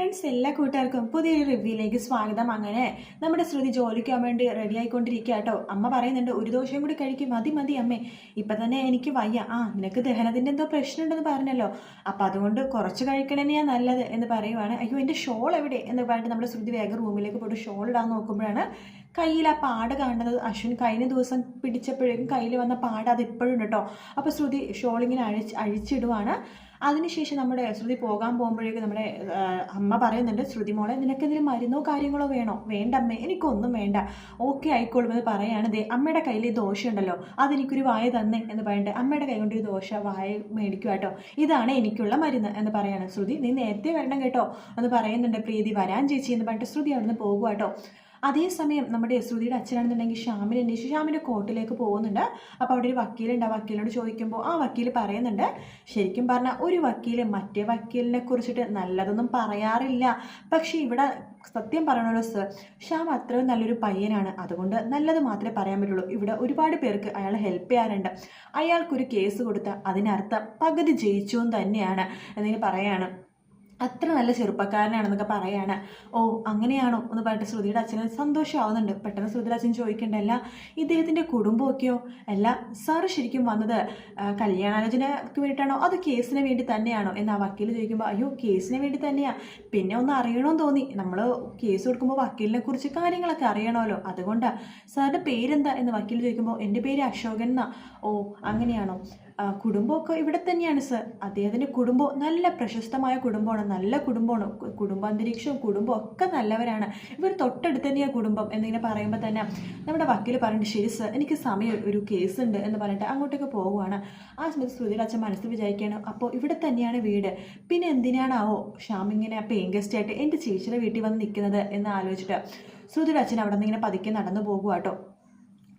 Friends, എല്ലാ കൂട്ടുകാർക്കും പുതിയൊരു റിവ്യൂയിലേക്ക് സ്വാഗതം. അങ്ങനെ നമ്മുടെ ശ്രുതി ജോലിക്ക് പോകാൻ വേണ്ടി റെഡി ആയിക്കൊണ്ടിരിക്കുക കേട്ടോ. അമ്മ പറയുന്നുണ്ട്, ഒരു ദോശയും കൂടി കഴിക്കും, മതി മതി അമ്മേ, ഇപ്പം തന്നെ എനിക്ക് വയ്യ. നിനക്ക് ദഹനത്തിൻ്റെ എന്തോ പ്രശ്നമുണ്ടെന്ന് പറഞ്ഞല്ലോ, അപ്പം അതുകൊണ്ട് കുറച്ച് കഴിക്കണേനെയാ നല്ലത് എന്ന് പറയുവാണ്. അയ്യോ, എൻ്റെ ഷോൾ എവിടെ എന്ന് പറഞ്ഞിട്ട് നമ്മുടെ ശ്രുതി വേഗം റൂമിലേക്ക് പോയിട്ട് ഷോൾ ഇടാൻ നോക്കുമ്പോഴാണ് കയ്യിൽ ആ പാട് കാണുന്നത്. അശ്വിൻ കഴിഞ്ഞ ദിവസം പിടിച്ചപ്പോഴേക്കും കയ്യിൽ വന്ന പാട് അത് ഇപ്പോഴും ഉണ്ട് കേട്ടോ. അപ്പോൾ ശ്രുതി ഷോളിങ്ങനെ അഴിച്ചിടുവാണ്. അതിനുശേഷം നമ്മുടെ ശ്രുതി പോകാൻ പോകുമ്പോഴേക്കും നമ്മുടെ അമ്മ പറയുന്നുണ്ട്, ശ്രുതി മോളെ, നിനക്കെന്തെങ്കിലും മരുന്നോ കാര്യങ്ങളോ വേണോ? വേണ്ടമ്മേ, എനിക്കൊന്നും വേണ്ട, ഓക്കെ ആയിക്കോളും എന്ന് പറയാണ്. ദേ അമ്മയുടെ കയ്യിൽ ഈ ദോശ ഉണ്ടല്ലോ, അതെനിക്കൊരു വായ തന്നെ എന്ന് പറഞ്ഞിട്ട് അമ്മയുടെ കൈ കൊണ്ട് ഒരു ദോശ വായ മേടിക്കുക കേട്ടോ. ഇതാണ് എനിക്കുള്ള മരുന്ന് എന്ന് പറയാണ്. ശ്രുതി, നീ നേരത്തെ വരണം കേട്ടോ എന്ന് പറയുന്നുണ്ട്. പ്രീതി, വരാൻ ചേച്ചി എന്ന് പറഞ്ഞിട്ട് ശ്രുതി അവിടെ നിന്ന് പോകുക കേട്ടോ. അതേസമയം നമ്മുടെ ശ്രുതിയുടെ അച്ഛനാണെന്നുണ്ടെങ്കിൽ ഷ്യാമിനെ അന്വേഷിച്ച് ഷ്യാമിൻ്റെ കോർട്ടിലേക്ക് പോകുന്നുണ്ട്. അപ്പോൾ അവിടെ ഒരു വക്കീലുണ്ട്. ആ വക്കീലിനോട് ചോദിക്കുമ്പോൾ ആ വക്കീൽ പറയുന്നുണ്ട്, ശരിക്കും പറഞ്ഞാൽ ഒരു വക്കീൽ മറ്റേ വക്കീലിനെ കുറിച്ചിട്ട് നല്ലതൊന്നും പറയാറില്ല. പക്ഷേ ഇവിടെ സത്യം പറയണല്ലോ സർ, ഷ്യാം അത്രയും നല്ലൊരു പയ്യനാണ്, അതുകൊണ്ട് നല്ലത് മാത്രമേ പറയാൻ പറ്റുള്ളൂ. ഇവിടെ ഒരുപാട് പേർക്ക് അയാൾ ഹെൽപ്പ് ചെയ്യാറുണ്ട്. അയാൾക്കൊരു കേസ് കൊടുത്താൽ അതിനർത്ഥം പകുതി ജയിച്ചു എന്ന് തന്നെയാണ് എന്നിങ്ങനെ പറയാണ്. അത്ര നല്ല ചെറുപ്പക്കാരനാണെന്നൊക്കെ പറയാണ്. ഓ അങ്ങനെയാണോ എന്ന് പറഞ്ഞിട്ട് ശ്രുതിയുടെ അച്ഛന് സന്തോഷമാവുന്നുണ്ട്. പെട്ടെന്ന് ശ്രുതിയുടെ അച്ഛൻ ചോദിക്കേണ്ടല്ല, ഇദ്ദേഹത്തിൻ്റെ കുടുംബമൊക്കെയോ? അല്ല സാറ് ശരിക്കും വന്നത് കല്യാണാലോചനയ്ക്ക് വേണ്ടിയിട്ടാണോ അതോ കേസിന് വേണ്ടി തന്നെയാണോ എന്ന് ആ വക്കീൽ ചോദിക്കുമ്പോൾ, അയ്യോ കേസിന് വേണ്ടി തന്നെയാണ്, പിന്നെ ഒന്ന് അറിയണമെന്ന് തോന്നി, നമ്മൾ കേസ് കൊടുക്കുമ്പോൾ വക്കീലിനെ കുറിച്ച് കാര്യങ്ങളൊക്കെ അറിയണമല്ലോ, അതുകൊണ്ടാണ്. സാറിൻ്റെ പേരെന്താ എന്ന് വക്കീൽ ചോദിക്കുമ്പോൾ, എൻ്റെ പേര് അശോകൻ എന്നാ. ഓ അങ്ങനെയാണോ? കുടുംബമൊക്കെ ഇവിടെ തന്നെയാണ് സർ, അദ്ദേഹത്തിൻ്റെ കുടുംബം നല്ല പ്രശസ്തമായ കുടുംബമാണ്, നല്ല കുടുംബമാണ്, കുടുംബാന്തരീക്ഷവും കുടുംബവും ഒക്കെ നല്ലവരാണ്, ഇവർ തൊട്ടടുത്ത് തന്നെയാണ് കുടുംബം എന്നിങ്ങനെ പറയുമ്പോൾ തന്നെ നമ്മുടെ വക്കീൽ പറഞ്ഞിട്ട്, ശരി സർ, എനിക്ക് സമയം ഒരു കേസുണ്ട് എന്ന് പറഞ്ഞിട്ട് അങ്ങോട്ടേക്ക് പോവുകയാണ്. ആ സമയത്ത് ശ്രുതിയുടെ അച്ഛൻ മനസ്സിൽ വിചാരിക്കുകയാണ്, അപ്പോൾ ഇവിടെ തന്നെയാണ് വീട്, പിന്നെ എന്തിനാണാവോ ഷ്യാം ഇങ്ങനെ പേയിങ് ഗസ്റ്റായിട്ട് എൻ്റെ ചേച്ചിയുടെ വീട്ടിൽ വന്ന് നിൽക്കുന്നത് എന്ന് ആലോചിച്ചിട്ട് ശ്രുതിയുടെ അച്ഛൻ അവിടെ നിന്ന് ഇങ്ങനെ പതുക്കെ നടന്നു പോകുക കേട്ടോ.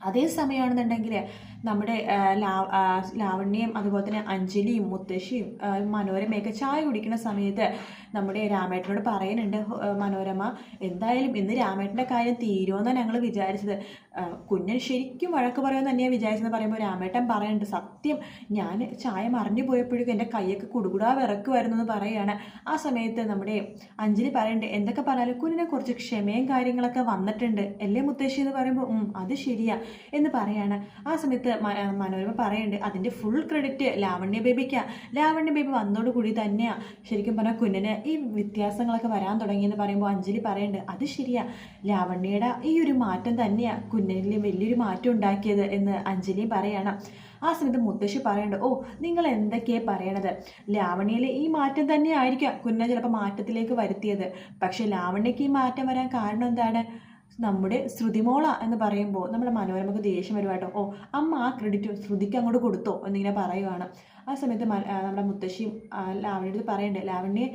അതേ സമയമാണെന്നുണ്ടെങ്കിൽ നമ്മുടെ ലാവണ്യയും അതുപോലെ തന്നെ അഞ്ജലിയും മുത്തശ്ശിയും മനോരമയൊക്കെ ചായ കുടിക്കുന്ന സമയത്ത് നമ്മുടെ രാമേട്ടനോട് പറയുന്നുണ്ട്, മനോരമ എന്തായാലും ഇന്ന് രാമേട്ടൻ്റെ കാര്യം തീരുമെന്നാണ് ഞങ്ങൾ വിചാരിച്ചത്, കുഞ്ഞൻ ശരിക്കും വഴക്ക് പറയുമെന്ന് തന്നെയാണ് വിചാരിച്ചതെന്ന് പറയുമ്പോൾ രാമേട്ടൻ പറയുന്നുണ്ട്, സത്യം ഞാൻ ചായ മറിഞ്ഞു പോയപ്പോഴേക്കും എൻ്റെ കൈയൊക്കെ കുടുകുടാ വിറക്കുമായിരുന്നു എന്ന് പറയുകയാണ്. ആ സമയത്ത് നമ്മുടെ അഞ്ജലി പറയുന്നുണ്ട്, എന്തൊക്കെ പറഞ്ഞാലും കുഞ്ഞിനെ കുറച്ച് ക്ഷമയും കാര്യങ്ങളൊക്കെ വന്നിട്ടുണ്ട് അല്ലേ മുത്തശ്ശി എന്ന് പറയുമ്പോൾ അത് ശരിയാ എന്ന് പറയാണ്. ആ സമയത്ത് മനോരമ പറയുന്നുണ്ട്, അതിൻ്റെ ഫുൾ ക്രെഡിറ്റ് ലാവണ്യ ബേബിക്കാണ്, ലാവണ്യ ബേബി വന്നോടുകൂടി തന്നെയാണ് ശരിക്കും പറഞ്ഞാൽ കുഞ്ഞിന് ഈ വ്യത്യാസങ്ങളൊക്കെ വരാൻ തുടങ്ങിയെന്ന് പറയുമ്പോൾ അഞ്ജലി പറയുന്നുണ്ട്, അത് ശരിയാ, ലാവണ്യയുടെ ഈ ഒരു മാറ്റം തന്നെയാണ് കുഞ്ഞിൽ വലിയൊരു മാറ്റം ഉണ്ടാക്കിയത് എന്ന് അഞ്ജലി പറയണം. ആ സമയത്ത് മുത്തശ്ശി പറയുന്നുണ്ട്, ഓ നിങ്ങൾ എന്തൊക്കെയാണ് പറയണത്, ലാവണ്യയിലെ ഈ മാറ്റം തന്നെ ആയിരിക്കാം കുഞ്ഞിനെ ചിലപ്പോൾ മാറ്റത്തിലേക്ക് വരുത്തിയത്, പക്ഷെ ലാവണ്യക്ക് ഈ മാറ്റം വരാൻ കാരണം എന്താണ്, നമ്മുടെ ശ്രുതിമോള എന്ന് പറയുമ്പോൾ നമ്മുടെ മനോരമക്ക് ദേഷ്യം വരുവാട്ടോ. ഓ അമ്മ ആ ക്രെഡിറ്റ് ശ്രുതിക്ക് അങ്ങോട്ട് കൊടുത്തോ എന്നിങ്ങനെ പറയുവാണ്. ആ സമയത്ത് നമ്മുടെ മുത്തശ്ശിയും ലാവണ്യടുത്ത് പറയണ്ടേ, ലാവണ്യ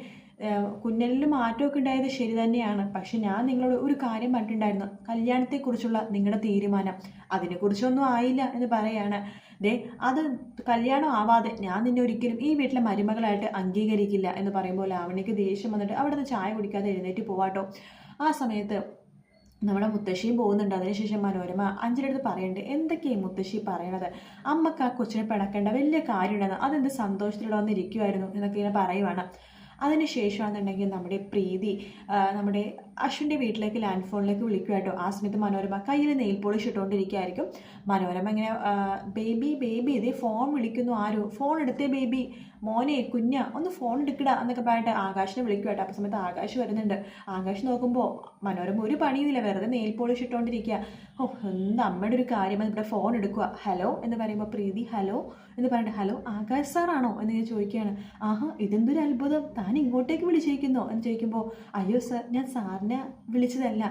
കുഞ്ഞലിൽ മാറ്റമൊക്കെ ഉണ്ടായത് ശരി തന്നെയാണ്, പക്ഷെ ഞാൻ നിങ്ങളോട് ഒരു കാര്യം പറഞ്ഞിട്ടുണ്ടായിരുന്നു, കല്യാണത്തെക്കുറിച്ചുള്ള നിങ്ങളുടെ തീരുമാനം അതിനെക്കുറിച്ചൊന്നും ആയില്ല എന്ന് പറയാണ്. ദേ അത് കല്യാണം ആവാതെ ഞാൻ നിന്നെ ഒരിക്കലും ഈ വീട്ടിലെ മരുമകളായിട്ട് അംഗീകരിക്കില്ല എന്ന് പറയുമ്പോൾ ലാവണ്യക്ക് ദേഷ്യം വന്നിട്ട് അവിടെ നിന്ന് ചായ കുടിക്കാതെ എഴുന്നേറ്റ് പോവാട്ടോ. ആ സമയത്ത് നമ്മുടെ മുത്തശ്ശിയും പോകുന്നുണ്ട്. അതിനുശേഷം മനോരമ അഞ്ജലിയുടെ അടുത്ത് പറയുന്നുണ്ട്, എന്തൊക്കെയാണ് മുത്തശ്ശി പറയണത്, അമ്മക്ക് ആ കൊച്ചിനെ പിണക്കേണ്ട വലിയ കാര്യമുണ്ടെന്ന്, അതെന്ത് സന്തോഷത്തിലുള്ള വന്നിരിക്കുമായിരുന്നു എന്നൊക്കെ ഇങ്ങനെ പറയുവാണ്. അതിനുശേഷമാണെന്നുണ്ടെങ്കിൽ നമ്മുടെ പ്രീതി നമ്മുടെ അശ്വിൻ്റെ വീട്ടിലേക്ക് ലാൻഡ് ഫോണിലേക്ക് വിളിക്കുക കേട്ടോ. ആ സമയത്ത് മനോരമ കയ്യിൽ നെയിൽ പോളിഷ് ഇട്ടുകൊണ്ടിരിക്കുകയായിരിക്കും. മനോരമ ഇങ്ങനെ ബേബി ബേബി ഇതേ ഫോൺ വിളിക്കുന്നു, ആരോ ഫോൺ എടുത്തേ ബേബി, മോനെ കുഞ്ഞ ഒന്ന് ഫോൺ എടുക്കടാ എന്നൊക്കെ പറഞ്ഞിട്ട് ആകാശിനെ വിളിക്കുക കേട്ടോ. അപ്പോൾ സമയത്ത് ആകാശ് വരുന്നുണ്ട്. ആകാശ് നോക്കുമ്പോൾ മനോരമ ഒരു പണിയുമില്ല, വെറുതെ നെയിൽ പോളിഷ് ഇട്ടുകൊണ്ടിരിക്കുക. ഓ എന്താ അമ്മയുടെ ഒരു കാര്യം, ഇവിടെ ഫോൺ എടുക്കുക, ഹലോ എന്ന് പറയുമ്പോൾ പ്രീതി ഹലോ എന്ന് പറഞ്ഞിട്ട്, ഹലോ ആകാശ് സാറാണോ എന്ന് ഞാൻ ചോദിക്കുകയാണ്. ആഹാ ഇതെന്തൊരു അത്ഭുതം, താൻ ഇങ്ങോട്ടേക്ക് വിളിച്ചിരിക്കുന്നോ എന്ന് ചോദിക്കുമ്പോൾ, അയ്യോ സർ ഞാൻ സാറിനെ വിളിച്ചതല്ല,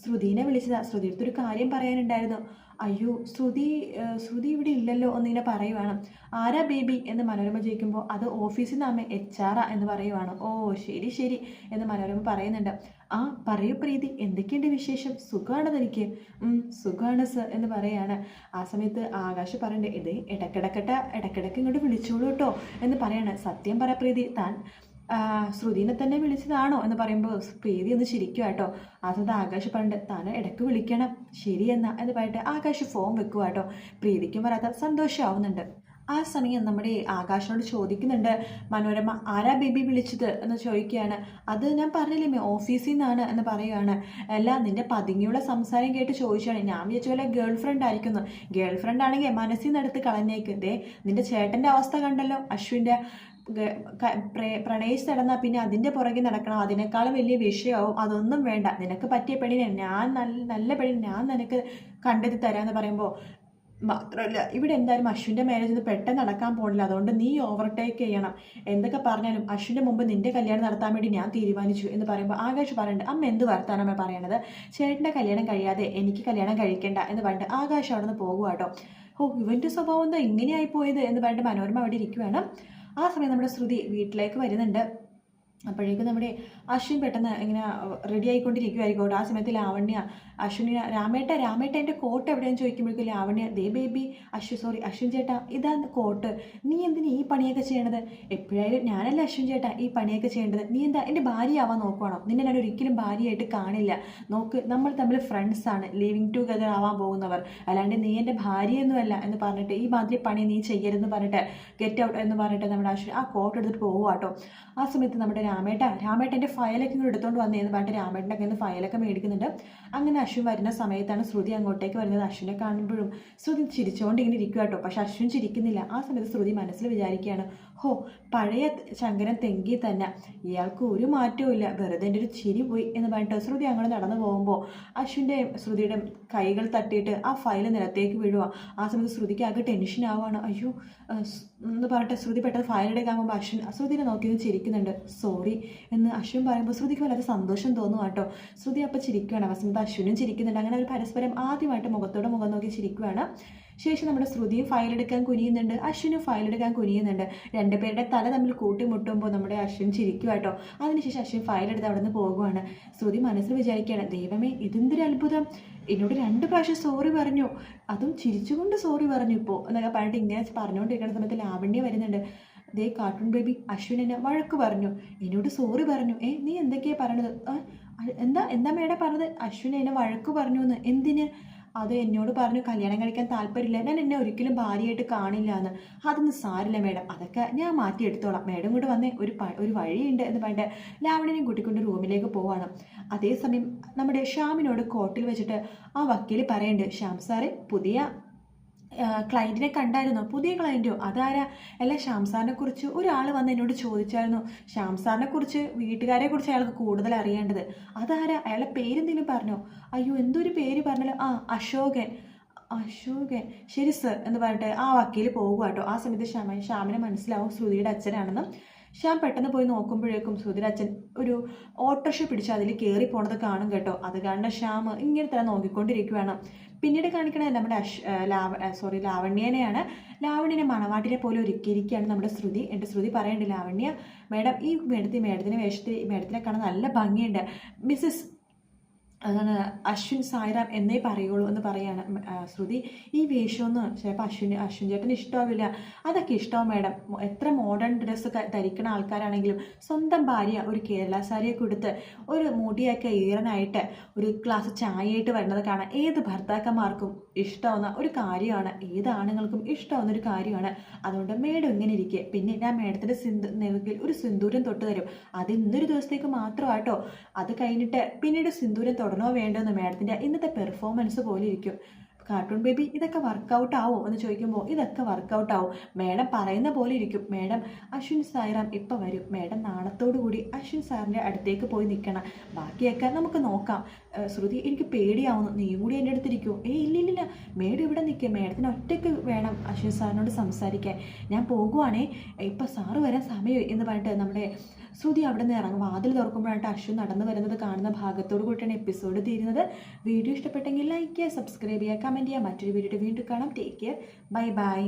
ശ്രുതിനെ വിളിച്ചതാണ്, ശ്രുതി അടുത്തൊരു കാര്യം പറയാനുണ്ടായിരുന്നു. അയ്യോ ശ്രുതി ഇവിടെ ഇല്ലല്ലോ എന്നിങ്ങനെ പറയുവാണ്. ആരാ ബേബി എന്ന് മനോരമ ചോദിക്കുമ്പോൾ, അത് ഓഫീസിൽ നിന്ന് അമ്മ HR എന്ന് പറയുവാണ്. ഓ ശരി ശരി എന്ന് മനോരമ പറയുന്നുണ്ട്. ആ പറയൂ പ്രീതി, എന്തൊക്കെയുണ്ട് വിശേഷം, സുഖമാണോ തനിക്ക്? സുഖമാണ് സർ എന്ന് പറയാണ്. ആ സമയത്ത് ആകാശ് പറയണ്ടേ, ഇത് ഇടക്കിടക്ക് ഇങ്ങോട്ട് വിളിച്ചോളൂ കേട്ടോ എന്ന് പറയാണ്. സത്യം പറ പ്രീതി, താൻ ശ്രുതിനെ തന്നെ വിളിച്ചതാണോ എന്ന് പറയുമ്പോൾ പ്രീതി ഒന്ന് ചിരിക്കുക കേട്ടോ. ആ സമയത്ത് ആകാശ് പറഞ്ഞിട്ട്, താൻ ഇടയ്ക്ക് വിളിക്കണം ശരി എന്ന് പറഞ്ഞിട്ട് ആകാശ് ഫോൺ വെക്കുക കേട്ടോ. പ്രീതിക്കും വരാത്ത സന്തോഷമാവുന്നുണ്ട്. ആ സമയം നമ്മുടെ ആകാശനോട് ചോദിക്കുന്നുണ്ട് മനോരമ, ആരാ ബേബി വിളിച്ചത് എന്ന് ചോദിക്കുകയാണ്. അത് ഞാൻ പറഞ്ഞില്ലേ ഓഫീസിൽ നിന്നാണ് എന്ന് പറയുകയാണ്. അല്ല, നിന്റെ പതുങ്ങിയുള്ള സംസാരം കേട്ട് ചോദിച്ചാണ്. ഞാൻ വിചാരിച്ച പോലെ ഗേൾ ഫ്രണ്ട് ആയിരിക്കുന്നു. ഗേൾ ഫ്രണ്ട് ആണെങ്കിൽ മനസ്സിൽ നിന്ന് എടുത്ത് കളഞ്ഞേക്ക്. ദേ നിന്റെ ചേട്ടൻ്റെ അവസ്ഥ കണ്ടല്ലോ, അശ്വിൻ്റെ പ്രണയിച്ച് നടന്നാൽ പിന്നെ അതിൻ്റെ പുറകെ നടക്കണം, അതിനേക്കാളും വലിയ വിഷയമാവും. അതൊന്നും വേണ്ട, നിനക്ക് പറ്റിയ പെണ്ണിനെ ഞാൻ നല്ല പെണ്ണിനെ ഞാൻ നിനക്ക് കണ്ടെത്തി തരാമെന്ന് പറയുമ്പോൾ, മാത്രമല്ല ഇവിടെ എന്തായാലും അശ്വിൻ്റെ മാരേജ് ഇത് പെട്ടെന്ന് നടക്കാൻ പോകണില്ല, അതുകൊണ്ട് നീ ഓവർടേക്ക് ചെയ്യണം. എന്തൊക്കെ പറഞ്ഞാലും അശ്വിൻ്റെ മുമ്പ് നിന്റെ കല്യാണം നടത്താൻ വേണ്ടി ഞാൻ തീരുമാനിച്ചു എന്ന് പറയുമ്പോൾ ആകാശ് പറയുന്നുണ്ട്, അമ്മ എന്ത് വർത്താനമ്മ പറയണത്, ചേട്ടൻ്റെ കല്യാണം കഴിയാതെ എനിക്ക് കല്യാണം കഴിക്കേണ്ട എന്ന് പറഞ്ഞിട്ട് ആകാശ് അവിടെ നിന്ന് പോകുക കേട്ടോ. ഇവൻ്റെ സ്വഭാവം എന്താ ഇങ്ങനെയായി പോയത് എന്ന് പറഞ്ഞിട്ട് മനോരമ അവിടെ ഇരിക്കുവാണ്. ആ സമയം നമ്മുടെ ശ്രുതി വീട്ടിലേക്ക് വരുന്നുണ്ട്. അപ്പോഴേക്കും നമ്മുടെ അശ്വിൻ പെട്ടെന്ന് ഇങ്ങനെ റെഡി ആയിക്കൊണ്ടിരിക്കുമായിരിക്കും. ആ സമയത്ത് ലാവണ്യ അശ്വിനി രാമേട്ട എൻ്റെ കോട്ട് എവിടെയെന്ന് ചോദിക്കുമ്പോഴേക്കും ലാവണ്യ, ദേ ബേബി അശ്വിൻ ചേട്ടാ, ഇതാ കോട്ട്, നീ എന്തിനാ ഈ പണിയൊക്കെ ചെയ്യണത്? എപ്പോഴായാലും ഞാനല്ല അശ്വിൻ ചേട്ടാ ഈ പണിയൊക്കെ ചെയ്യേണ്ടത്, നീ എന്താ എൻ്റെ ഭാര്യയാവാൻ നോക്കുവാണോ? നിന്നെ ഞാൻ ഒരിക്കലും ഭാര്യയായിട്ട് കാണില്ല. നോക്ക്, നമ്മൾ തമ്മിൽ ഫ്രണ്ട്സാണ്, ലിവിങ് ടുഗദർ ആവാൻ പോകുന്നവർ, അല്ലാണ്ട് നീ എൻ്റെ ഭാര്യയൊന്നുമല്ല എന്ന് പറഞ്ഞിട്ട് ഈ മാതിരി പണി നീ ചെയ്യരുതെന്ന് പറഞ്ഞിട്ട് ഗെറ്റ് ഔട്ട് എന്ന് പറഞ്ഞിട്ട് നമ്മുടെ അശ്വിൻ ആ കോട്ട് എടുത്തിട്ട് പോകുക കേട്ടോ. ആ സമയത്ത് നമ്മുടെ രാമേട്ടൻ്റെ ഫയലൊക്കെ ഇങ്ങോട്ട് എടുത്തുകൊണ്ട് വന്നേന്ന് പറഞ്ഞിട്ട് രാമേട്ടൻ്റെ കയ്യിൽ നിന്ന് ഫയലൊക്കെ മേടിക്കുന്നുണ്ട്. അങ്ങനെ അശ്വിൻ വരുന്ന സമയത്താണ് ശ്രുതി അങ്ങോട്ടേക്ക് വരുന്നത്. അശ്വിനെ കാണുമ്പോഴും ശ്രുതി ചിരിച്ചുകൊണ്ട് ഇങ്ങനെ ഇരിക്കുക കേട്ടോ. പക്ഷെ അശ്വിൻ ചിരിക്കുന്നില്ല. ആ സമയത്ത് ശ്രുതി മനസ്സിൽ വിചാരിക്കുകയാണ്, പഴയ ശങ്കരൻ തെങ്കി തന്നെ, ഇയാൾക്ക് ഒരു മാറ്റവും ഇല്ല, വെറുതെ എൻ്റെ ഒരു ചിരി പോയി എന്ന് പറഞ്ഞിട്ട് ശ്രുതി അങ്ങോട്ട് നടന്നു പോകുമ്പോൾ ശ്രുതിയുടെ കൈകൾ തട്ടിയിട്ട് ആ ഫയൽ നിലത്തേക്ക് വീഴുക. ആ സമയത്ത് ശ്രുതിക്ക് ആകെ ടെൻഷൻ ആവുകയാണ്. അയ്യോ എന്ന് പറഞ്ഞിട്ട് ശ്രുതി പെട്ടെന്ന് ഫയൽ എടുക്കാൻ പോകുമ്പോൾ അശ്വിൻ ശ്രുതിനെ നോക്കി ചിരിക്കുന്നുണ്ട്. സോറി എന്ന് അശ്വിൻ പറയുമ്പോൾ ശ്രുതിക്ക് വളരെ സന്തോഷം തോന്നും കേട്ടോ. ശ്രുതി അപ്പം ചിരിക്കുകയാണ്. ആ സമയത്ത് അശ്വിനും ചിരിക്കുന്നുണ്ട്. അങ്ങനെ അവർ പരസ്പരം ആദ്യമായിട്ട് മുഖത്തോടെ മുഖം നോക്കി ചിരിക്കുകയാണ്. ശേഷം നമ്മുടെ ശ്രുതിയും ഫയലെടുക്കാൻ കുനിയുന്നുണ്ട്, അശ്വിനും ഫയലെടുക്കാൻ കുനിയുന്നുണ്ട്. രണ്ടുപേരുടെ തല തമ്മിൽ കൂട്ടിമുട്ടുമ്പോൾ നമ്മുടെ അശ്വിൻ ചിരിക്കുക കേട്ടോ. അതിനുശേഷം അശ്വിൻ ഫയലെടുത്ത് അവിടെ നിന്ന് പോകുവാണ്. ശ്രുതി മനസ്സിൽ വിചാരിക്കുകയാണ്, ദൈവമേ ഇതെന്തൊരു അത്ഭുതം, എന്നോട് 2 പ്രാവശ്യം സോറി പറഞ്ഞു, അതും ചിരിച്ചുകൊണ്ട് സോറി പറഞ്ഞു ഇപ്പോൾ എന്നൊക്കെ പറഞ്ഞിട്ട് ഇങ്ങനെ പറഞ്ഞുകൊണ്ടിരിക്കുന്ന സമയത്ത് ലാവണ്യ വരുന്നുണ്ട്. ദേ കാർട്ടൂൺ ബേബി, അശ്വിൻ എന്നെ വഴക്ക് പറഞ്ഞു, എന്നോട് സോറി പറഞ്ഞു. നീ എന്തൊക്കെയാണ് പറഞ്ഞത്? എന്താ മേഡം പറഞ്ഞത്? അശ്വിൻ എന്നെ വഴക്ക് പറഞ്ഞു എന്ന്. എന്തിന്? അത് എന്നോട് പറഞ്ഞു കല്യാണം കഴിക്കാൻ താല്പര്യമില്ല, ഞാൻ എന്നെ ഒരിക്കലും ഭാര്യയായിട്ട് കാണില്ല എന്ന്. അതൊന്നും സാരില്ല മേഡം, അതൊക്കെ ഞാൻ മാറ്റിയെടുത്തോളാം, മേഡം കൂടെ വന്നേ ഒരു വഴിയുണ്ട് എന്ന് പറഞ്ഞിട്ട് ലാവണിനെയും കൂട്ടിക്കൊണ്ട് റൂമിലേക്ക് പോവാണ്. അതേസമയം നമ്മുടെ ഷ്യാമിനോട് കോർട്ടിൽ വെച്ചിട്ട് ആ വക്കീൽ പറയുന്നുണ്ട്, ശ്യാം സാറെ പുതിയ ക്ലയൻറ്റിനെ കണ്ടായിരുന്നോ? പുതിയ ക്ലയൻറ്റോ? അതാരാ? അല്ല ശ്യാം സാറിനെ കുറിച്ച് ഒരാൾ വന്ന് എന്നോട് ചോദിച്ചായിരുന്നു, ശ്യാം സാറിനെ കുറിച്ച് വീട്ടുകാരെ കുറിച്ച് അയാൾക്ക് കൂടുതൽ അറിയേണ്ടത്. അതാരാ? അയാളുടെ പേരെന്തെങ്കിലും പറഞ്ഞോ? അയ്യോ എന്തൊരു പേര് പറഞ്ഞല്ലോ. അശോകൻ. ശരി സർ എന്ന് പറഞ്ഞിട്ട് ആ വക്കീൽ പോകുക കേട്ടോ. ആ സമയത്ത് ശ്യാമിനെ മനസ്സിലാവും ശ്രുതിയുടെ അച്ഛനാണെന്ന്. ശ്യാം പെട്ടെന്ന് പോയി നോക്കുമ്പോഴേക്കും ശ്രുതിയുടെ അച്ഛൻ ഒരു ഓട്ടോറിക്ഷ പിടിച്ച് അതിൽ കയറി പോണത് കാണും കേട്ടോ. അത് കാണുന്ന ശ്യാം ഇങ്ങനെ തന്നെ നോക്കിക്കൊണ്ടിരിക്കുകയാണ്. പിന്നീട് കാണിക്കണത് നമ്മുടെ ലാവണ്യനെയാണ്. ലാവണ്യനെ മണവാട്ടിനെ പോലെ ഒരുക്കിയിരിക്കുകയാണ് നമ്മുടെ ശ്രുതി. എൻ്റെ ശ്രുതി പറയേണ്ട, ലാവണ്യ മേഡം ഈ മേഡത്തിനെ കാണാൻ നല്ല ഭംഗിയുണ്ട്, മിസ്സസ് അതാണ് അശ്വിൻ സായിറാം എന്നേ പറയുള്ളൂ എന്ന് പറയാണ് ശ്രുതി. ഈ വേഷമൊന്നും ചിലപ്പോൾ അശ്വിൻ ചേട്ടന് ഇഷ്ടമാവില്ല. അതൊക്കെ ഇഷ്ടമാവും മേഡം, എത്ര മോഡേൺ ഡ്രസ്സ് ധരിക്കുന്ന ആൾക്കാരാണെങ്കിലും സ്വന്തം ഭാര്യ ഒരു കേരള സാരിയൊക്കെ കൊടുത്ത് ഒരു മുടിയൊക്കെ ഈറനായിട്ട് ഒരു ഗ്ലാസ് ചായയായിട്ട് വരുന്നത് കാണാൻ ഏത് ഭർത്താക്കന്മാർക്കും ഇഷ്ടമാവുന്ന ഒരു കാര്യമാണ്, ഏത് ആണുങ്ങൾക്കും ഇഷ്ടമാവുന്ന ഒരു കാര്യമാണ്. അതുകൊണ്ട് മേഡം ഇങ്ങനെ ഇരിക്കുക. പിന്നെ ഞാൻ മേഡത്തിൻ്റെ നെറുകിൽ ഒരു സിന്ദൂരം തൊട്ട് തരും, അത് ഇന്നൊരു ദിവസത്തേക്ക് മാത്രമാട്ടോ, അത് കഴിഞ്ഞിട്ട് പിന്നീട് സിന്ദൂരം തൊടണോ വേണ്ടോന്ന് മേഡത്തിൻ്റെ ഇന്നത്തെ പെർഫോമൻസ് പോലെ ഇരിക്കും. കാർട്ടൂൺ ബേബി ഇതൊക്കെ വർക്കൗട്ട് ആവോ എന്ന് ചോദിക്കുമ്പോൾ ഇതൊക്കെ വർക്കൗട്ട് ആവും, മേഡം പറയുന്ന പോലെ ഇരിക്കും. മേഡം അശ്വിൻ സായിറാം ഇപ്പം വരും, മേഡം നാണത്തോടു കൂടി അശ്വിൻ സാറിൻ്റെ അടുത്തേക്ക് പോയി നിൽക്കണം, ബാക്കിയൊക്കെ നമുക്ക് നോക്കാം. ശ്രുതി എനിക്ക് പേടിയാവുന്നു, നീയും കൂടി എൻ്റെ അടുത്തിരിക്കുമോ? ഇല്ലില്ല മേഡം ഇവിടെ നിൽക്കുക, മേഡത്തിന് ഒറ്റയ്ക്ക് വേണം അശ്വിൻ സാറിനോട് സംസാരിക്കാൻ, ഞാൻ പോകുവാണേ, ഇപ്പം സാറ് വരാൻ സമയമായി എന്ന് പറഞ്ഞിട്ട് നമ്മുടെ ശ്രുതി അവിടെ നിന്ന് ഇറങ്ങും. വാതിൽ തുറക്കുമ്പോഴായിട്ട് അശ്വിൻ നടന്നു വരുന്നത് കാണുന്ന ഭാഗത്തോട് കൂടിയാണ് എപ്പിസോഡ് തീരുന്നത്. വീഡിയോ ഇഷ്ടപ്പെട്ടെങ്കിൽ ലൈക്ക് ചെയ്യുക, സബ്സ്ക്രൈബ് ചെയ്യുക, കമൻറ്റ് ചെയ്യുക. മറ്റൊരു വീഡിയോ വീണ്ടും കാണാം. Take care, by.